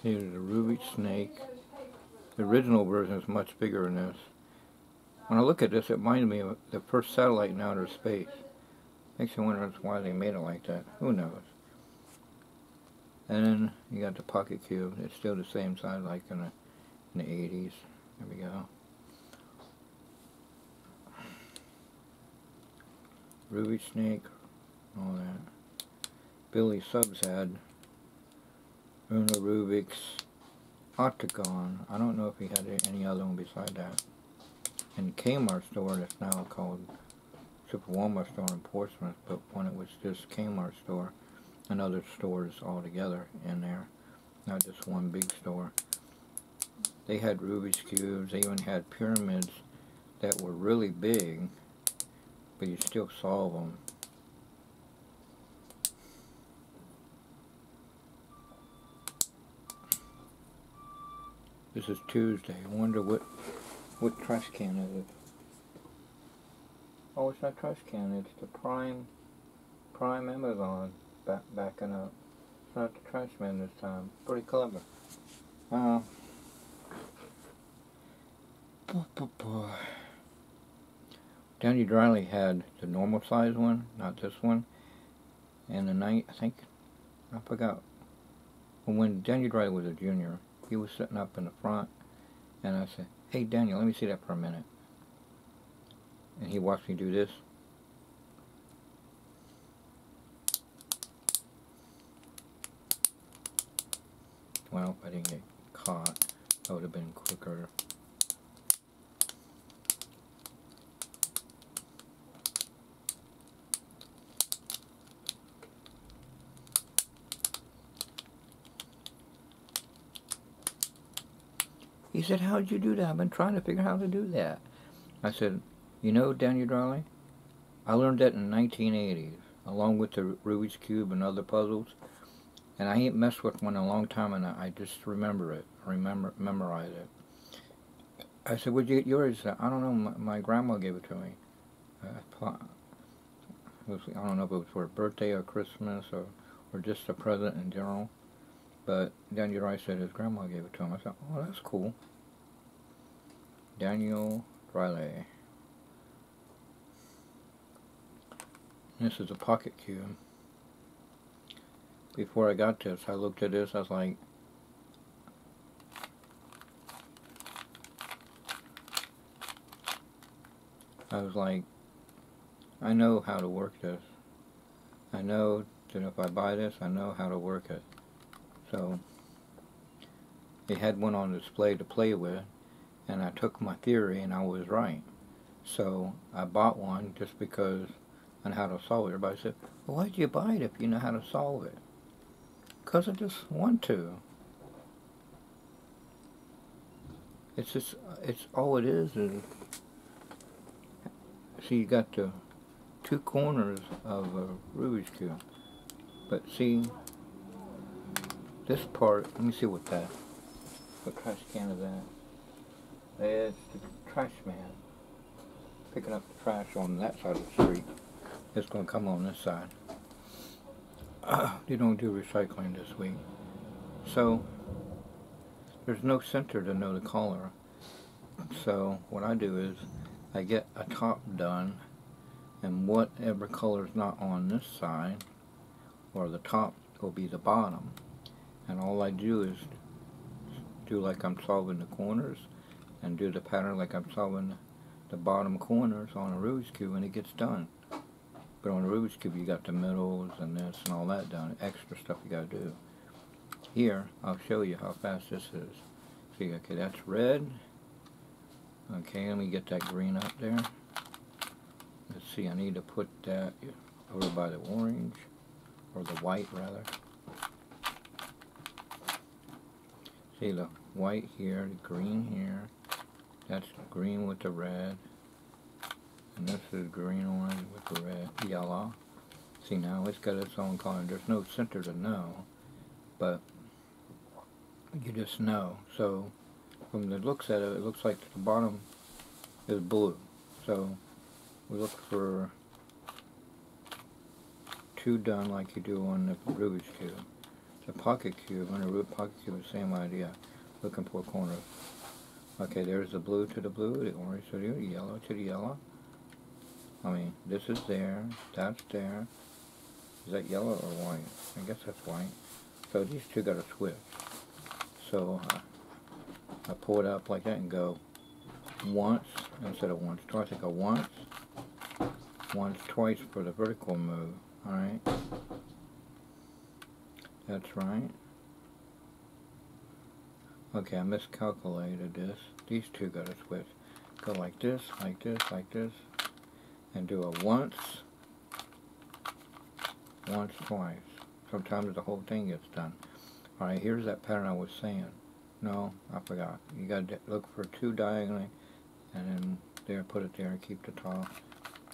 Here's a Rubik's snake. The original version is much bigger than this. When I look at this, it reminds me of the first satellite in outer space. Makes me wonder why they made it like that. Who knows? And then you got the pocket cube. It's still the same size like in the 80s. There we go. Rubik's snake, all that. Billy Subs had Uno Rubiks, Octagon. I don't know if he had any other one beside that. In the Kmart store that's now called Super Walmart store in Portsmouth, but when it was just Kmart store and other stores all together in there, not just one big store. They had Rubik's cubes. They even had pyramids that were really big, but you still solve them. This is Tuesday. I wonder what trash can is it? Oh, it's not trash can. It's the Prime Amazon backing up. It's not the trash man this time. Pretty clever. Danny Driley had the normal size one, not this one. And the night, I forgot. When Danny Driley was a junior, he was sitting up in the front, and I said, "Hey Daniel, let me see that for a minute." And he watched me do this. Well, if I didn't get caught, that would have been quicker. He said, "How'd you do that? I've been trying to figure out how to do that." I said, "You know, Daniel Driley, I learned that in the 1980s, along with the Rubik's Cube and other puzzles. And I ain't messed with one in a long time, and I just remember it, memorize it." I said, "Where'd you get yours?" "I don't know, my grandma gave it to me. I don't know if it was for a birthday or Christmas or just a present in general. But Daniel Driley said his grandma gave it to him." I thought, "Oh, that's cool." Daniel Driley. This is a pocket cube. Before I got this, I looked at this, I was like, I know how to work this. I know that if I buy this, I know how to work it. So, they had one on display to play with, and I took my theory and I was right. So, I bought one just because on how to solve it. Everybody said, "Well, why'd you buy it if you know how to solve it?" "Because I just want to." It's all it is, see, you got the two corners of a Rubik's Cube. But see, this part, let me see what trash can is that? It's the trash man picking up the trash on that side of the street. It's going to come on this side. They don't do recycling this week. So, there's no center to know the color. So, what I do is, I get a top done, and whatever color's not on this side, or the top, will be the bottom. And all I do is do like I'm solving the corners, and do the pattern like I'm solving the bottom corners on a Rubik's Cube, and it gets done. But on a Rubik's Cube, you got the middles and this and all that done, extra stuff you gotta do. Here, I'll show you how fast this is. See, okay, that's red. Okay, let me get that green up there. Let's see, I need to put that over by the orange, or the white rather. See the white here, the green here. That's green with the red. And this is green orange with the red, yellow. See, now it's got its own color. There's no center to know, but you just know. So from the looks at it, it looks like the bottom is blue. So we look for two done like you do on the Rubik's Cube. The pocket cube, under root pocket cube, same idea. Looking for corners. Okay, there's the blue to the blue, the orange to the yellow to the yellow. I mean, this is there, that's there. Is that yellow or white? I guess that's white. So these two got to switch. So I pull it up like that and go once instead of once, twice. I go once, twice for the vertical move. Alright. That's right. Okay, I miscalculated this. These two got to switch. Go like this, like this, like this. And do a once, twice. Sometimes the whole thing gets done. Alright, here's that pattern I was saying. No, I forgot. You got to look for two diagonally, and then there, put it there, and keep the top.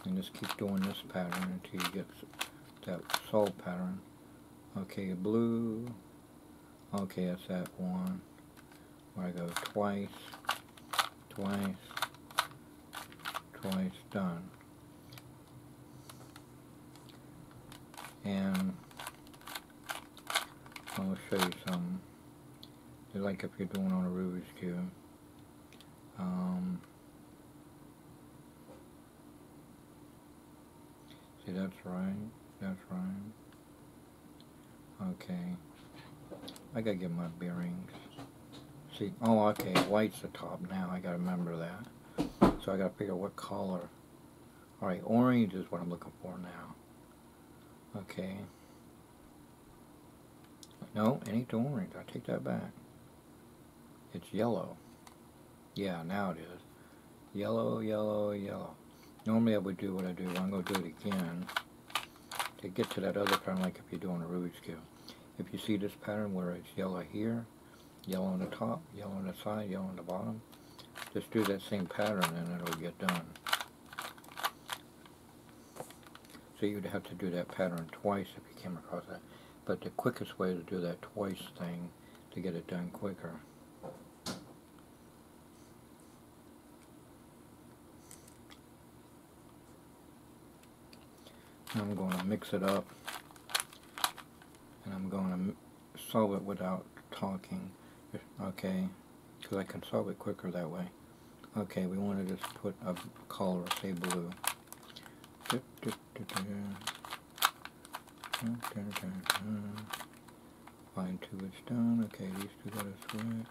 And just keep doing this pattern until you get that soul pattern. Okay, blue. Okay, that's that one. Where I go twice, twice, twice, done. And I'll show you some. Like if you're doing on a Rubik's Cube. See, that's right. That's right. Okay. I gotta get my bearings. See, oh, okay, white's the top now. I gotta remember that. So I gotta figure out what color. Alright, orange is what I'm looking for now. Okay. No, it ain't the orange. I take that back. It's yellow. Yeah, now it is. Yellow, yellow, yellow. Normally I would do what I do. I'm going to do it again to get to that other pattern, like if you're doing a Rubik's Cube. If you see this pattern where it's yellow here, yellow on the top, yellow on the side, yellow on the bottom, just do that same pattern and it'll get done. So you'd have to do that pattern twice if you came across that. But the quickest way to do that twice thing to get it done quicker. I'm going to mix it up, and I'm going to solve it without talking, okay, because I can solve it quicker that way. Okay, we want to just put a color, say blue. Find two, it's done. Okay, these two got to switch.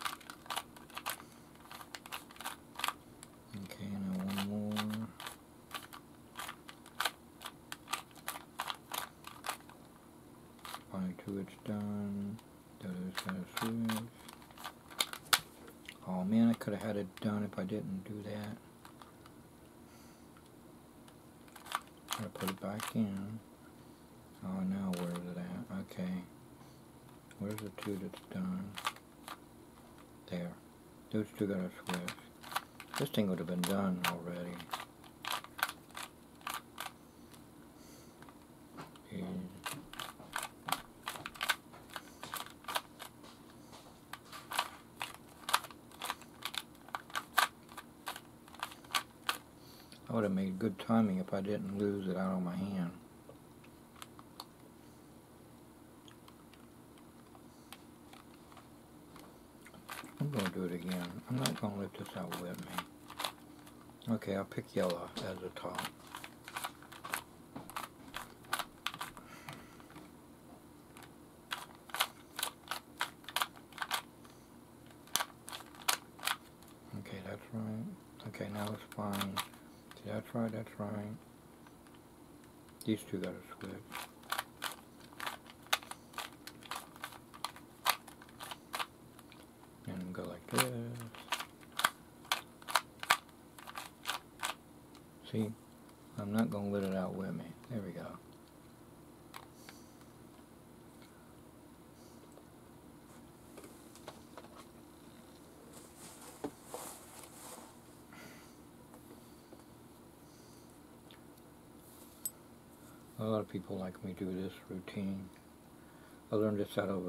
Okay, now one more. Find two, it's done. The other's got to switch. Oh man, I could have had it done if I didn't do that. I put it back in. Oh, now where's it at? Okay. Where's the two that's done? There. Those two got to switch. This thing would have been done already. I would have made good timing if I didn't lose it out of my hand. I'm going to do it again. I'm not going to let this out with me. Okay, I'll pick yellow as the top. Okay, that's right. Okay, now it's fine. See, that's right, that's right. These two got to switch. And go like this. See, I'm not going to let it out with me. There we go. A lot of people like me do this routine. I learned this out of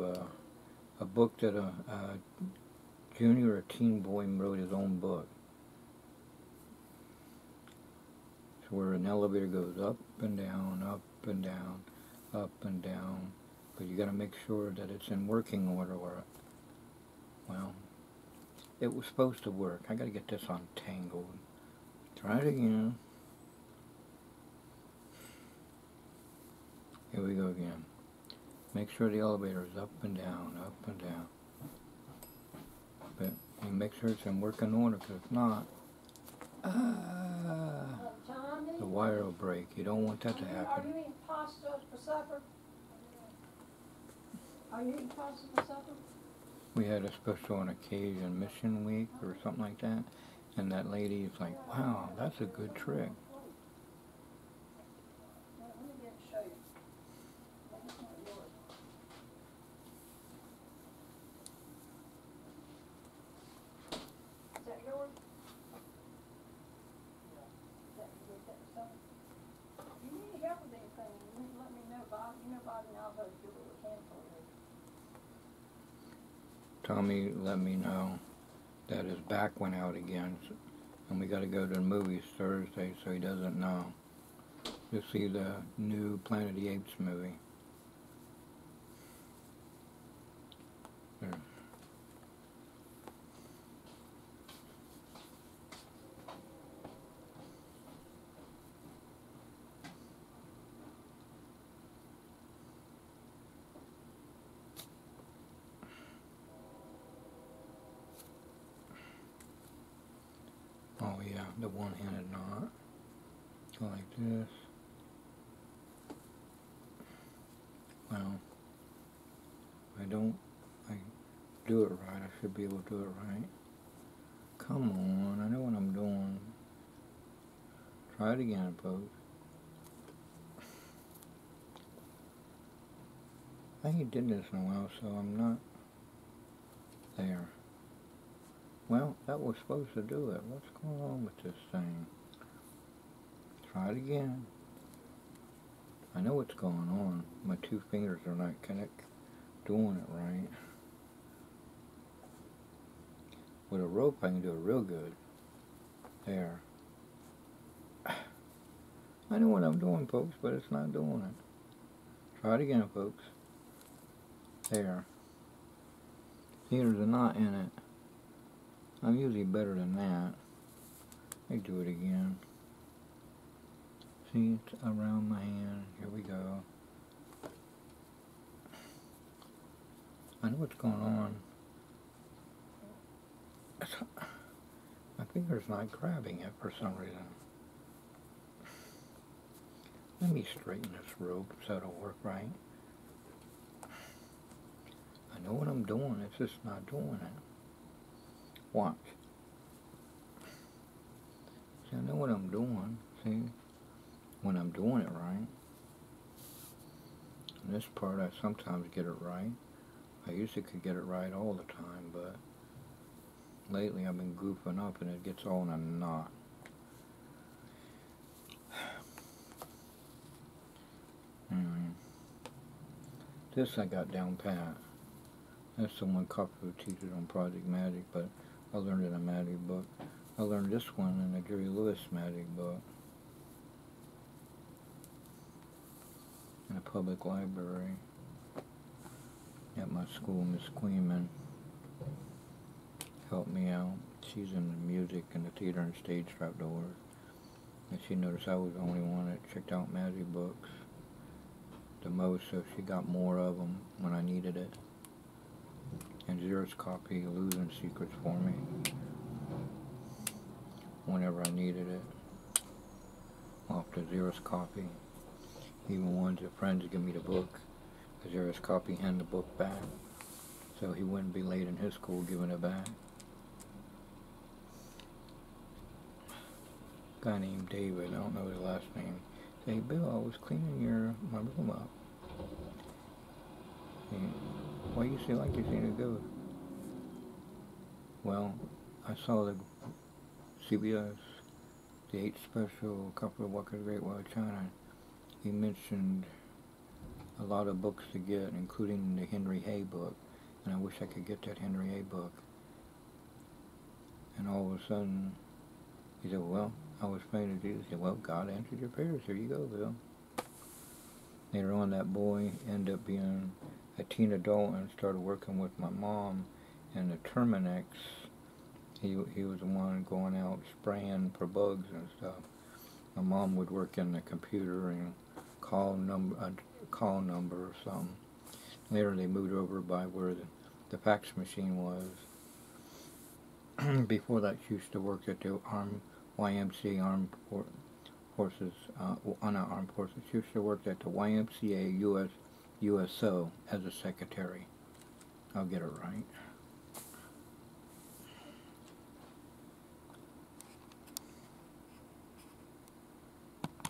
a book that a junior or teen boy wrote his own book. So where an elevator goes up and down, up and down, up and down, But you got to make sure that it's in working order, or, well, it was supposed to work. I got to get this untangled. Try it again. Here we go again. Make sure the elevator is up and down, up and down. But you make sure it's in working order, because if not, the wire will break. You don't want that to happen. Are you eating pasta for supper? Are you eating pasta for supper? We had a special on occasion mission week or something like that, and that lady is like, wow, that's a good trick. Let me get it show you. That's not yours. Is that yours? You need help with anything, you need to let me know, Bob. You know Bob and I'll both do what we can for you. Tommy let me know that his back went out again, and we got to go to the movies Thursday, so he doesn't know. To see the new Planet of the Apes movie. There. Oh yeah, the one-handed knot. Go like this. Well, I do it right. I should be able to do it right. Come on, I know what I'm doing. Try it again, folks. I ain't did this in a while, so I'm not there. Well, that was supposed to do it. What's going on with this thing? Try it again. I know what's going on. My two fingers are not doing it right. With a rope, I can do it real good. There. I know what I'm doing, folks, but it's not doing it. Try it again, folks. There. See, there's a knot in it. I'm usually better than that. I do it again. See, it's around my hand. Here we go. I know what's going on. My finger's not grabbing it for some reason. Let me straighten this rope so it'll work right. I know what I'm doing, it's just not doing it. Watch. See, I know what I'm doing. See? When I'm doing it right. In this part, I sometimes get it right. I usually could get it right all the time, but lately I've been goofing up and it gets all in a knot. Anyway, this I got down pat. That's the one copy who teaches on Project Magic, but I learned in a Magic book. I learned this one in a Jerry Lewis Magic book. In a public library at my school. Miss Queenman helped me out. She's in the music and the theater and stage outdoors. And she noticed I was the only one that checked out magic books the most, so she got more of them when I needed it. And Xerox copy Illusion Secrets for me whenever I needed it. Off the Xerox copy. Even wanted the friends to give me the book, because Xerox copy hand the book back, so he wouldn't be late in his school giving it back. Guy named David, I don't know his last name. Say, hey, Bill, I was cleaning my room up. Hey, why you say like you seen it go? Well, I saw the CBS, the 8th special, a couple of Walker's Great White China. He mentioned a lot of books to get, including the Henry Hay book, and I wish I could get that Henry Hay book. And all of a sudden, he said, well, I was praying to Jesus. He said, well, God answered your prayers. Here you go, Bill. Later on, that boy ended up being a teen adult and started working with my mom in the Terminex. He was the one going out spraying for bugs and stuff. My mom would work in the computer and call number or something. Later, they moved over by where the fax machine was. Before that, she used to work at the YMCA Armed Forces, not Armed Forces. She used to work at the YMCA USO as a secretary. I'll get it right.